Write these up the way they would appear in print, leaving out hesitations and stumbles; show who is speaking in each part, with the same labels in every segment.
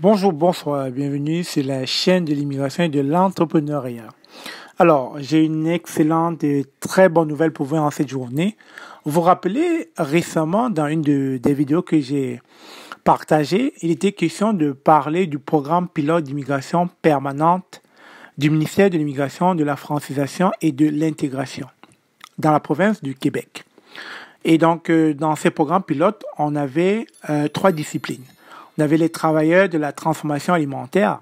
Speaker 1: Bonjour, bonsoir, bienvenue sur la chaîne de l'immigration et de l'entrepreneuriat. Alors, j'ai une excellente et très bonne nouvelle pour vous en cette journée. Vous vous rappelez, récemment, dans des vidéos que j'ai partagées, il était question de parler du programme pilote d'immigration permanente du ministère de l'immigration, de la francisation et de l'intégration dans la province du Québec. Et donc, dans ces programmes pilotes, on avait trois disciplines. On avait les travailleurs de la transformation alimentaire,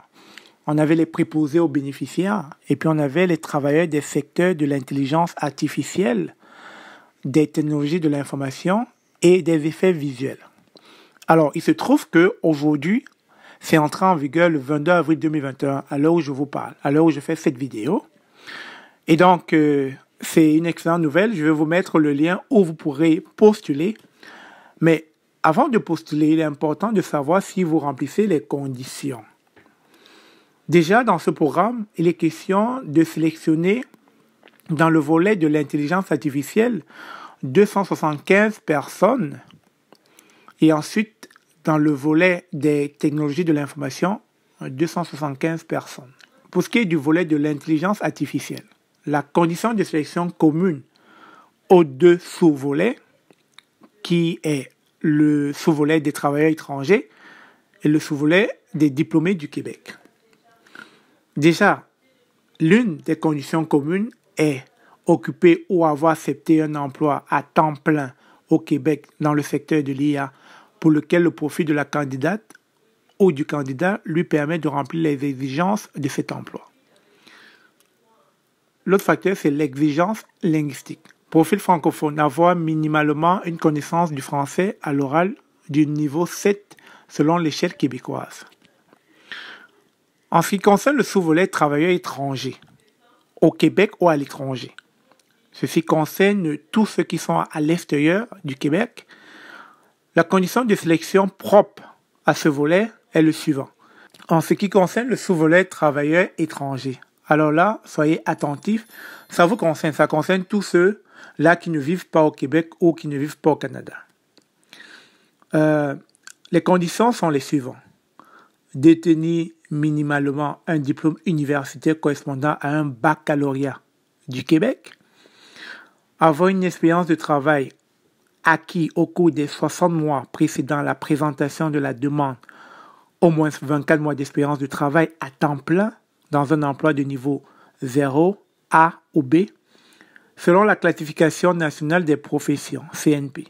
Speaker 1: on avait les préposés aux bénéficiaires, et puis on avait les travailleurs des secteurs de l'intelligence artificielle, des technologies de l'information et des effets visuels. Alors, il se trouve qu'aujourd'hui, c'est entré en vigueur le 22 avril 2021, à l'heure où je vous parle, à l'heure où je fais cette vidéo. Et donc, c'est une excellente nouvelle. Je vais vous mettre le lien où vous pourrez postuler. Mais avant de postuler, il est important de savoir si vous remplissez les conditions. Déjà, dans ce programme, il est question de sélectionner, dans le volet de l'intelligence artificielle, 275 personnes. Et ensuite, dans le volet des technologies de l'information, 275 personnes. Pour ce qui est du volet de l'intelligence artificielle, la condition de sélection commune aux deux sous-volets, qui est le sous-volet des travailleurs étrangers et le sous-volet des diplômés du Québec. Déjà, l'une des conditions communes est occuper ou avoir accepté un emploi à temps plein au Québec dans le secteur de l'IA pour lequel le profil de la candidate ou du candidat lui permet de remplir les exigences de cet emploi. L'autre facteur, c'est l'exigence linguistique. Profil francophone, avoir minimalement une connaissance du français à l'oral du niveau 7 selon l'échelle québécoise. En ce qui concerne le sous-volet travailleurs étrangers, au Québec ou à l'étranger, ceci concerne tous ceux qui sont à l'extérieur du Québec. La condition de sélection propre à ce volet est le suivant. En ce qui concerne le sous-volet travailleurs étrangers, alors là, soyez attentifs, ça vous concerne, ça concerne tous ceux-là qui ne vivent pas au Québec ou qui ne vivent pas au Canada. Les conditions sont les suivantes. Détenir minimalement un diplôme universitaire correspondant à un baccalauréat du Québec, avoir une expérience de travail acquis au cours des 60 mois précédant la présentation de la demande, au moins 24 mois d'expérience de travail à temps plein dans un emploi de niveau 0, A ou B, selon la classification nationale des professions, CNP,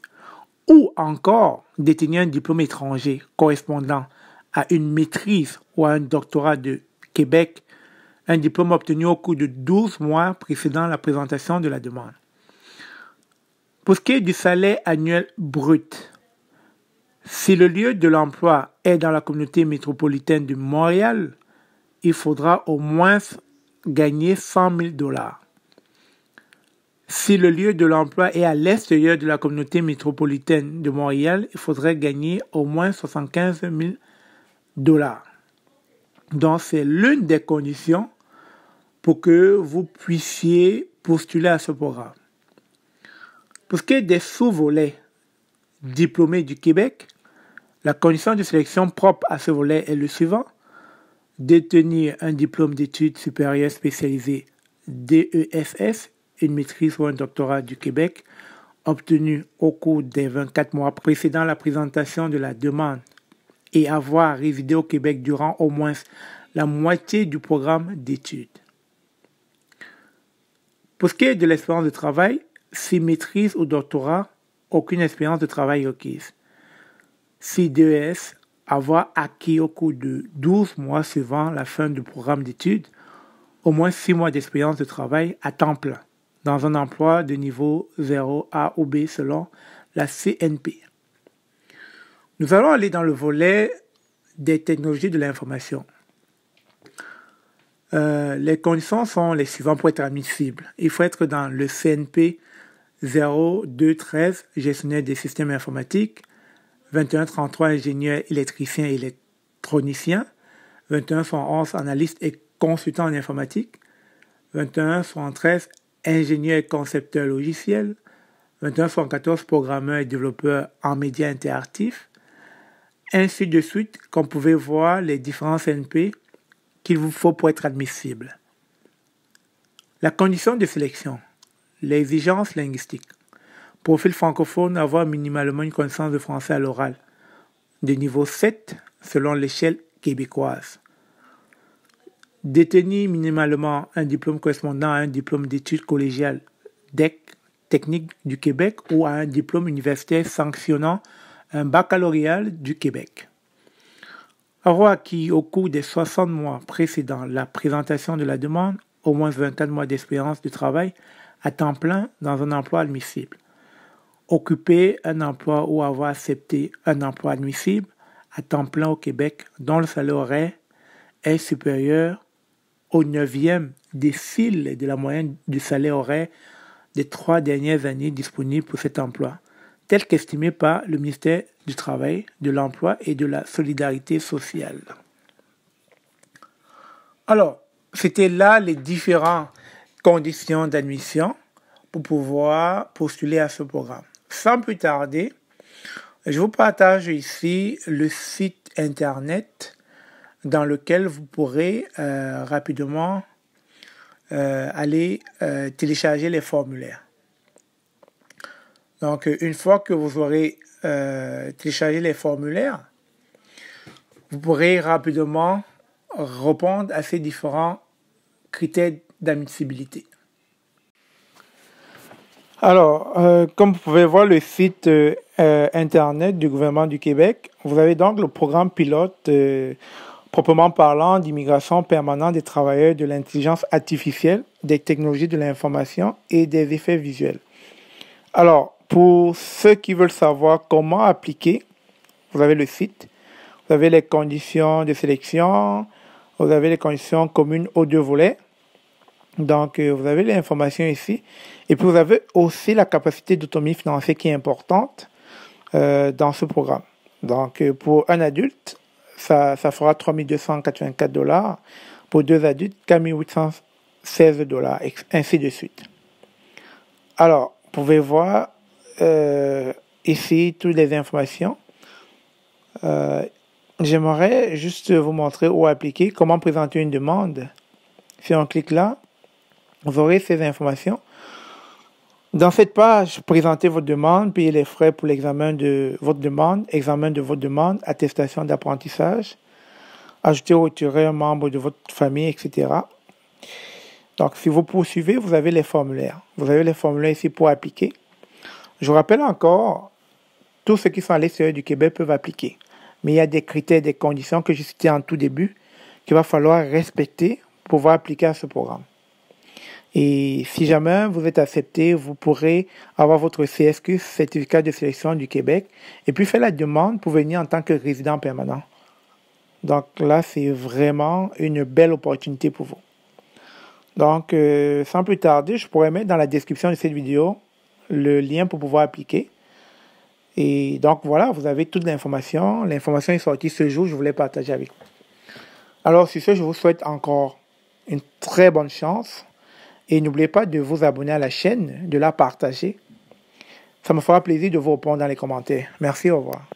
Speaker 1: ou encore détenir un diplôme étranger correspondant à une maîtrise ou à un doctorat de Québec, un diplôme obtenu au cours de 12 mois précédant la présentation de la demande. Pour ce qui est du salaire annuel brut, si le lieu de l'emploi est dans la communauté métropolitaine de Montréal, il faudra au moins gagner 100 000 $. Si le lieu de l'emploi est à l'extérieur de la communauté métropolitaine de Montréal, il faudrait gagner au moins 75 000 $. Donc, c'est l'une des conditions pour que vous puissiez postuler à ce programme. Pour ce qui est des sous-volets diplômés du Québec, la condition de sélection propre à ce volet est le suivant. Détenir un diplôme d'études supérieures spécialisées DESS, une maîtrise ou un doctorat du Québec, obtenu au cours des 24 mois précédant la présentation de la demande et avoir résidé au Québec durant au moins la moitié du programme d'études. Pour ce qui est de l'expérience de travail, si maîtrise ou doctorat, aucune expérience de travail requise. Si DES, avoir acquis au cours de 12 mois suivant la fin du programme d'études, au moins 6 mois d'expérience de travail à temps plein, dans un emploi de niveau 0, A ou B selon la CNP. Nous allons aller dans le volet des technologies de l'information. Les conditions sont les suivantes pour être admissible. Il faut être dans le CNP 0213, gestionnaire des systèmes informatiques, 2133, ingénieur électricien et électronicien, 2111, analyste et consultant en informatique, 2113, ingénieur et concepteur logiciel, 2114, programmeur et développeur en médias interactifs, ainsi de suite, comme vous pouvez voir les différents CNP qu'il vous faut pour être admissible. La condition de sélection, l'exigence linguistique. Profil francophone, avoir minimalement une connaissance de français à l'oral, de niveau 7 selon l'échelle québécoise. Détenir minimalement un diplôme correspondant à un diplôme d'études collégiales DEC, technique du Québec, ou à un diplôme universitaire sanctionnant un baccalauréat du Québec. Avoir acquis au cours des 60 mois précédant la présentation de la demande au moins 24 mois d'expérience de travail à temps plein dans un emploi admissible. Occuper un emploi ou avoir accepté un emploi admissible à temps plein au Québec dont le salaire horaire est supérieur au 9e décile de la moyenne du salaire horaire des 3 dernières années disponibles pour cet emploi, tel qu'estimé par le ministère du Travail, de l'Emploi et de la Solidarité sociale. Alors, c'était là les différentes conditions d'admission pour pouvoir postuler à ce programme. Sans plus tarder, je vous partage ici le site internet dans lequel vous pourrez rapidement aller télécharger les formulaires. Donc, une fois que vous aurez téléchargé les formulaires, vous pourrez rapidement répondre à ces différents critères d'admissibilité. Alors, comme vous pouvez voir le site internet du gouvernement du Québec, vous avez donc le programme pilote proprement parlant d'immigration permanente des travailleurs de l'intelligence artificielle, des technologies de l'information et des effets visuels. Alors, pour ceux qui veulent savoir comment appliquer, vous avez le site, vous avez les conditions de sélection, vous avez les conditions communes aux 2 volets. Donc, vous avez les informations ici. Et puis, vous avez aussi la capacité d'autonomie financière qui est importante dans ce programme. Donc, pour un adulte, ça fera $3 284. Pour 2 adultes, $4 816, ainsi de suite. Alors, vous pouvez voir ici toutes les informations. J'aimerais juste vous montrer où appliquer, comment présenter une demande. Si on clique là, vous aurez ces informations. Dans cette page, présentez votre demande, payez les frais pour l'examen de votre demande, examen de votre demande, attestation d'apprentissage, ajouter ou retirer un membre de votre famille, etc. Donc, si vous poursuivez, vous avez les formulaires. Vous avez les formulaires ici pour appliquer. Je vous rappelle encore, tous ceux qui sont à l'extérieur du Québec peuvent appliquer. Mais il y a des critères, des conditions que j'ai cités en tout début qu'il va falloir respecter pour pouvoir appliquer à ce programme. Et si jamais vous êtes accepté, vous pourrez avoir votre CSQ, certificat de sélection du Québec, et puis faire la demande pour venir en tant que résident permanent. Donc là, c'est vraiment une belle opportunité pour vous. Donc, sans plus tarder, je pourrais mettre dans la description de cette vidéo le lien pour pouvoir appliquer. Et donc voilà, vous avez toute l'information. L'information est sortie ce jour, je voulais partager avec vous. Alors sur ce, je vous souhaite encore une très bonne chance. Et n'oubliez pas de vous abonner à la chaîne, de la partager. Ça me fera plaisir de vous répondre dans les commentaires. Merci, au revoir.